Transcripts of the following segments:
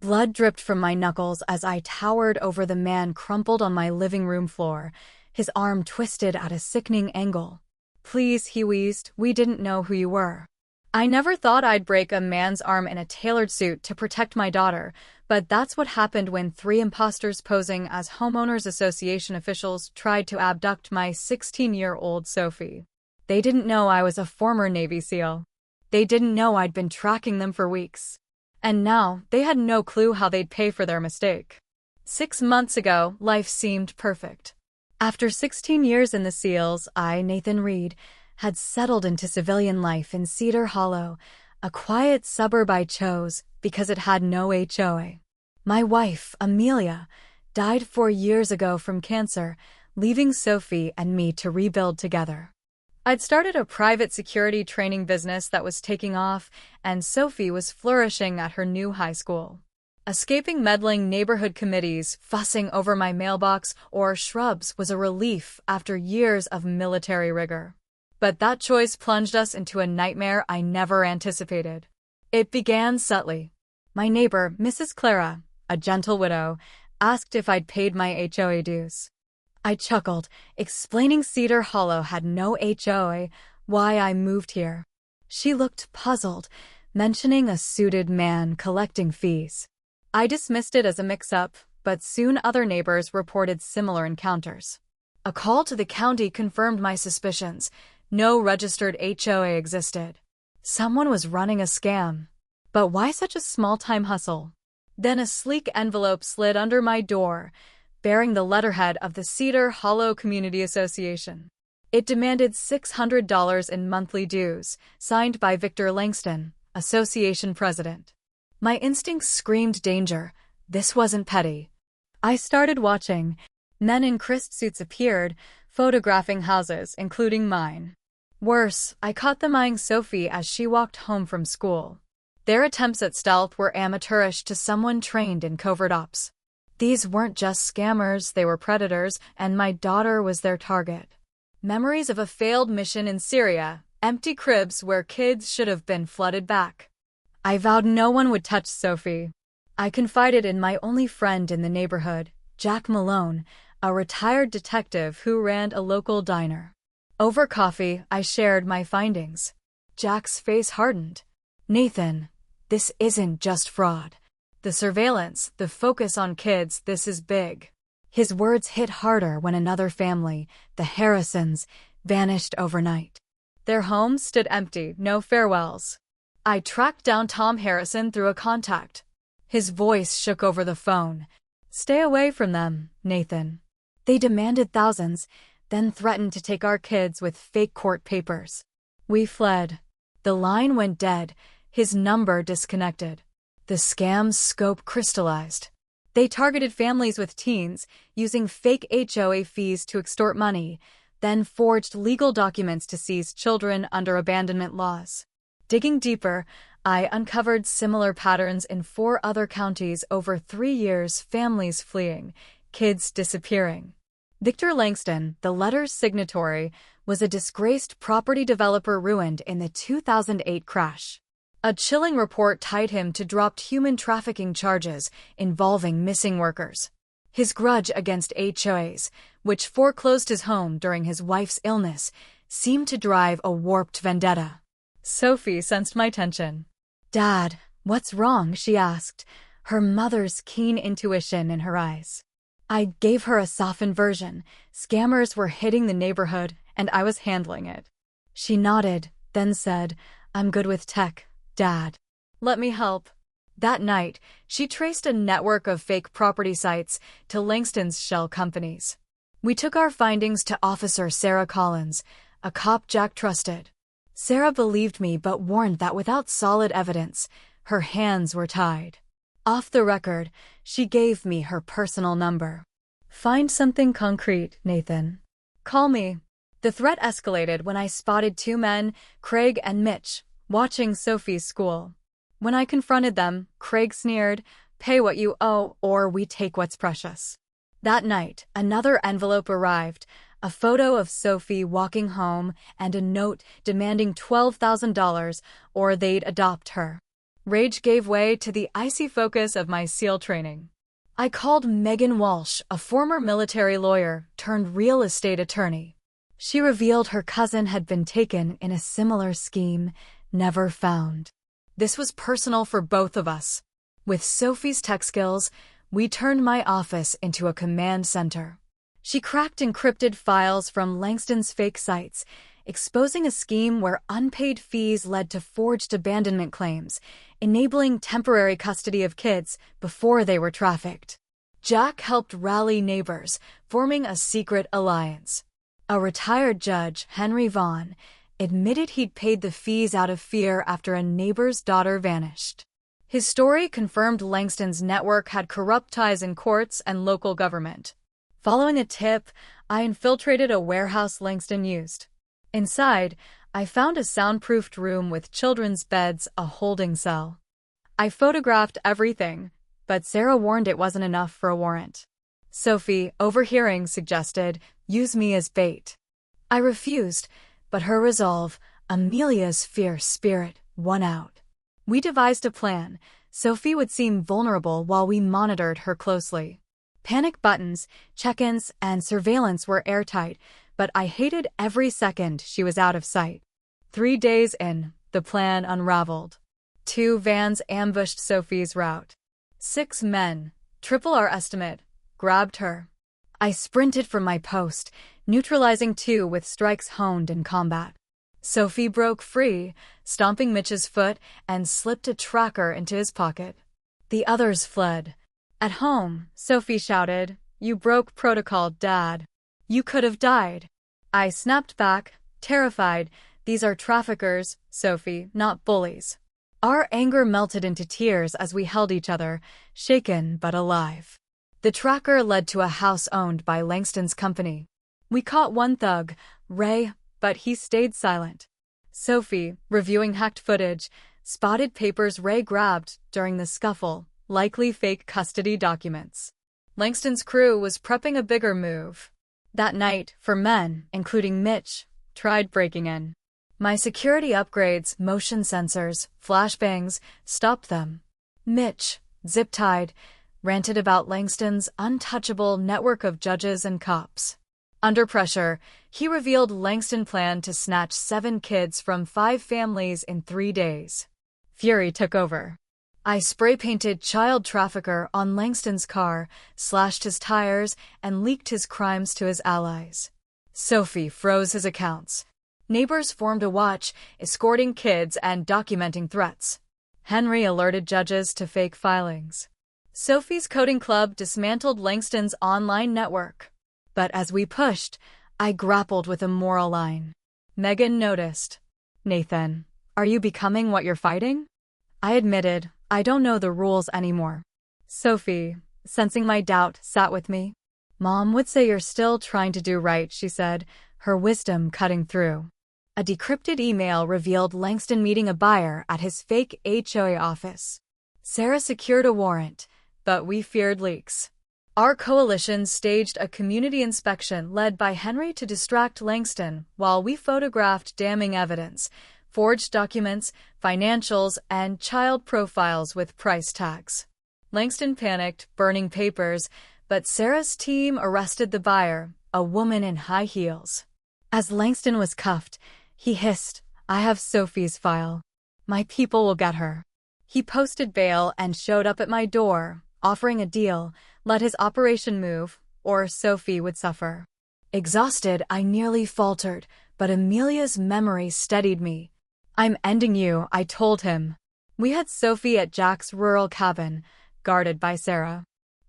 Blood dripped from my knuckles as I towered over the man crumpled on my living room floor, his arm twisted at a sickening angle. "Please," he wheezed, "we didn't know who you were." I never thought I'd break a man's arm in a tailored suit to protect my daughter, but that's what happened when 3 imposters posing as homeowners association officials tried to abduct my 16-year-old Sophie. They didn't know I was a former Navy SEAL. They didn't know I'd been tracking them for weeks. And now, they had no clue how they'd pay for their mistake. 6 months ago, life seemed perfect. After 16 years in the SEALs, I, Nathan Reed, had settled into civilian life in Cedar Hollow, a quiet suburb I chose because it had no HOA. My wife, Amelia, died 4 years ago from cancer, leaving Sophie and me to rebuild together. I'd started a private security training business that was taking off, and Sophie was flourishing at her new high school. Escaping meddling neighborhood committees, fussing over my mailbox, or shrubs was a relief after years of military rigor. But that choice plunged us into a nightmare I never anticipated. It began subtly. My neighbor, Mrs. Clara, a gentle widow, asked if I'd paid my HOA dues. I chuckled, explaining Cedar Hollow had no HOA, why I moved here. She looked puzzled, mentioning a suited man collecting fees. I dismissed it as a mix-up, but soon other neighbors reported similar encounters. A call to the county confirmed my suspicions. No registered HOA existed. Someone was running a scam. But why such a small-time hustle? Then a sleek envelope slid under my door, bearing the letterhead of the Cedar Hollow Community Association. It demanded $600 in monthly dues, signed by Victor Langston, association president. My instincts screamed danger. This wasn't petty. I started watching. Men in crisp suits appeared, photographing houses, including mine. Worse, I caught them eyeing Sophie as she walked home from school. Their attempts at stealth were amateurish to someone trained in covert ops. These weren't just scammers, they were predators, and my daughter was their target. Memories of a failed mission in Syria, empty cribs where kids should have been flooded back. I vowed no one would touch Sophie. I confided in my only friend in the neighborhood, Jack Malone, a retired detective who ran a local diner. Over coffee, I shared my findings. Jack's face hardened. "Nathan, this isn't just fraud. The surveillance, the focus on kids, this is big." His words hit harder when another family, the Harrisons, vanished overnight. Their home stood empty, no farewells. I tracked down Tom Harrison through a contact. His voice shook over the phone. "Stay away from them, Nathan. They demanded thousands, then threatened to take our kids with fake court papers." We fled. The line went dead, his number disconnected. The scam's scope crystallized. They targeted families with teens, using fake HOA fees to extort money, then forged legal documents to seize children under abandonment laws. Digging deeper, I uncovered similar patterns in 4 other counties over 3 years, families fleeing, kids disappearing. Victor Langston, the letter's signatory, was a disgraced property developer ruined in the 2008 crash. A chilling report tied him to dropped human trafficking charges involving missing workers. His grudge against HOAs, which foreclosed his home during his wife's illness, seemed to drive a warped vendetta. Sophie sensed my tension. "Dad, what's wrong?" she asked, her mother's keen intuition in her eyes. I gave her a softened version. Scammers were hitting the neighborhood, and I was handling it. She nodded, then said, "I'm good with tech, Dad. Let me help." That night, she traced a network of fake property sites to Langston's shell companies. We took our findings to Officer Sarah Collins, a cop Jack trusted. Sarah believed me but warned that without solid evidence, her hands were tied. Off the record, she gave me her personal number. "Find something concrete, Nathan. Call me." The threat escalated when I spotted 2 men, Craig and Mitch, watching Sophie's school. When I confronted them, Craig sneered, "Pay what you owe, or we take what's precious." That night, another envelope arrived, a photo of Sophie walking home and a note demanding $12,000 or they'd adopt her. Rage gave way to the icy focus of my SEAL training. I called Megan Walsh, a former military lawyer turned real estate attorney. She revealed her cousin had been taken in a similar scheme, never found. This was personal for both of us. With Sophie's tech skills, we turned my office into a command center. She cracked encrypted files from Langston's fake sites, exposing a scheme where unpaid fees led to forged abandonment claims, enabling temporary custody of kids before they were trafficked. Jack helped rally neighbors, forming a secret alliance. A retired judge, Henry Vaughn, admitted he'd paid the fees out of fear after a neighbor's daughter vanished. His story confirmed Langston's network had corrupt ties in courts and local government. Following a tip, I infiltrated a warehouse Langston used. Inside, I found a soundproofed room with children's beds, a holding cell. I photographed everything, but Sarah warned it wasn't enough for a warrant. Sophie, overhearing, suggested, "Use me as bait." I refused, but her resolve, Amelia's fierce spirit, won out. We devised a plan. Sophie would seem vulnerable while we monitored her closely. Panic buttons, check-ins, and surveillance were airtight, but I hated every second she was out of sight. 3 days in, the plan unraveled. 2 vans ambushed Sophie's route. 6 men, triple our estimate, grabbed her. I sprinted from my post, neutralizing 2 with strikes honed in combat. Sophie broke free, stomping Mitch's foot, and slipped a tracker into his pocket. The others fled. At home, Sophie shouted, "You broke protocol, Dad. You could have died." I snapped back, terrified. "These are traffickers, Sophie, not bullies." Our anger melted into tears as we held each other, shaken but alive. The tracker led to a house owned by Langston's company. We caught one thug, Ray, but he stayed silent. Sophie, reviewing hacked footage, spotted papers Ray grabbed during the scuffle, likely fake custody documents. Langston's crew was prepping a bigger move. That night, 4 men, including Mitch, tried breaking in. My security upgrades, motion sensors, flashbangs, stopped them. Mitch, zip-tied, ranted about Langston's untouchable network of judges and cops. Under pressure, he revealed Langston's plan to snatch 7 kids from 5 families in 3 days. Fury took over. I spray-painted child trafficker on Langston's car, slashed his tires, and leaked his crimes to his allies. Sophie froze his accounts. Neighbors formed a watch, escorting kids and documenting threats. Henry alerted judges to fake filings. Sophie's coding club dismantled Langston's online network. But as we pushed, I grappled with a moral line. Megan noticed. "Nathan, are you becoming what you're fighting?" I admitted, "I don't know the rules anymore." Sophie, sensing my doubt, sat with me. "Mom would say you're still trying to do right," she said, her wisdom cutting through. A decrypted email revealed Langston meeting a buyer at his fake HOA office. Sarah secured a warrant, but we feared leaks. Our coalition staged a community inspection led by Henry to distract Langston while we photographed damning evidence, forged documents, financials, and child profiles with price tags. Langston panicked, burning papers, but Sarah's team arrested the buyer, a woman in high heels. As Langston was cuffed, he hissed, "I have Sophie's file. My people will get her." He posted bail and showed up at my door, offering a deal, let his operation move, or Sophie would suffer. Exhausted, I nearly faltered, but Amelia's memory steadied me. "I'm ending you," I told him. We had Sophie at Jack's rural cabin, guarded by Sarah.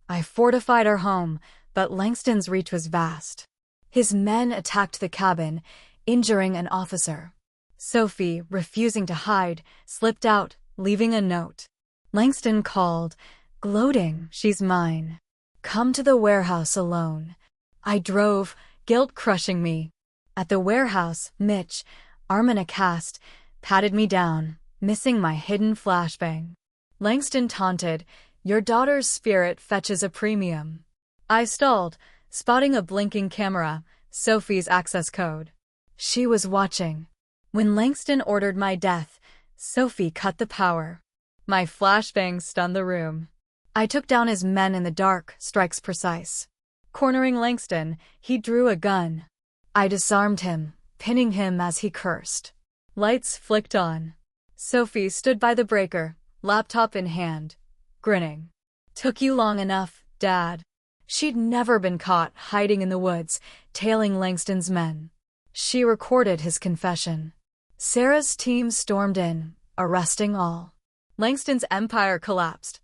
I fortified our home, but Langston's reach was vast. His men attacked the cabin, injuring an officer. Sophie, refusing to hide, slipped out, leaving a note. Langston called, gloating, "She's mine. Come to the warehouse alone." I drove, guilt crushing me. At the warehouse, Mitch, arm in a cast, patted me down, missing my hidden flashbang. Langston taunted, "Your daughter's spirit fetches a premium." I stalled, spotting a blinking camera, Sophie's access code. She was watching. When Langston ordered my death, Sophie cut the power. My flashbang stunned the room. I took down his men in the dark, strikes precise. Cornering Langston, he drew a gun. I disarmed him, pinning him as he cursed. Lights flicked on. Sophie stood by the breaker, laptop in hand, grinning. Took you long enough, Dad. She'd never been caught hiding in the woods, tailing Langston's men. She recorded his confession. Sarah's team stormed in, arresting all. Langston's empire collapsed.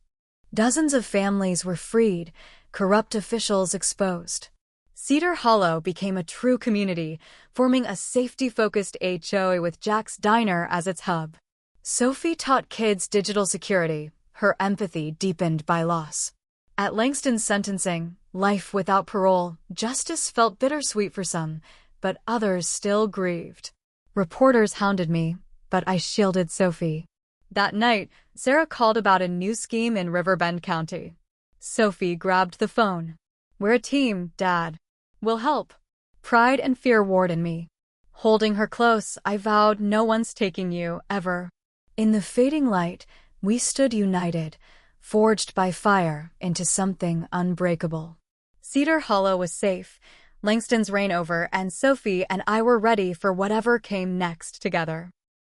Dozens of families were freed, corrupt officials exposed. Cedar Hollow became a true community, forming a safety-focused HOA with Jack's Diner as its hub. Sophie taught kids digital security, her empathy deepened by loss. At Langston's sentencing, life without parole, justice felt bittersweet for some, but others still grieved. Reporters hounded me, but I shielded Sophie. That night, Sarah called about a new scheme in Riverbend County. Sophie grabbed the phone. We're a team, Dad. We'll help. Pride and fear warred in me. Holding her close, I vowed no one's taking you, ever. In the fading light, we stood united, forged by fire into something unbreakable. Cedar Hollow was safe, Langston's reign over, and Sophie and I were ready for whatever came next together.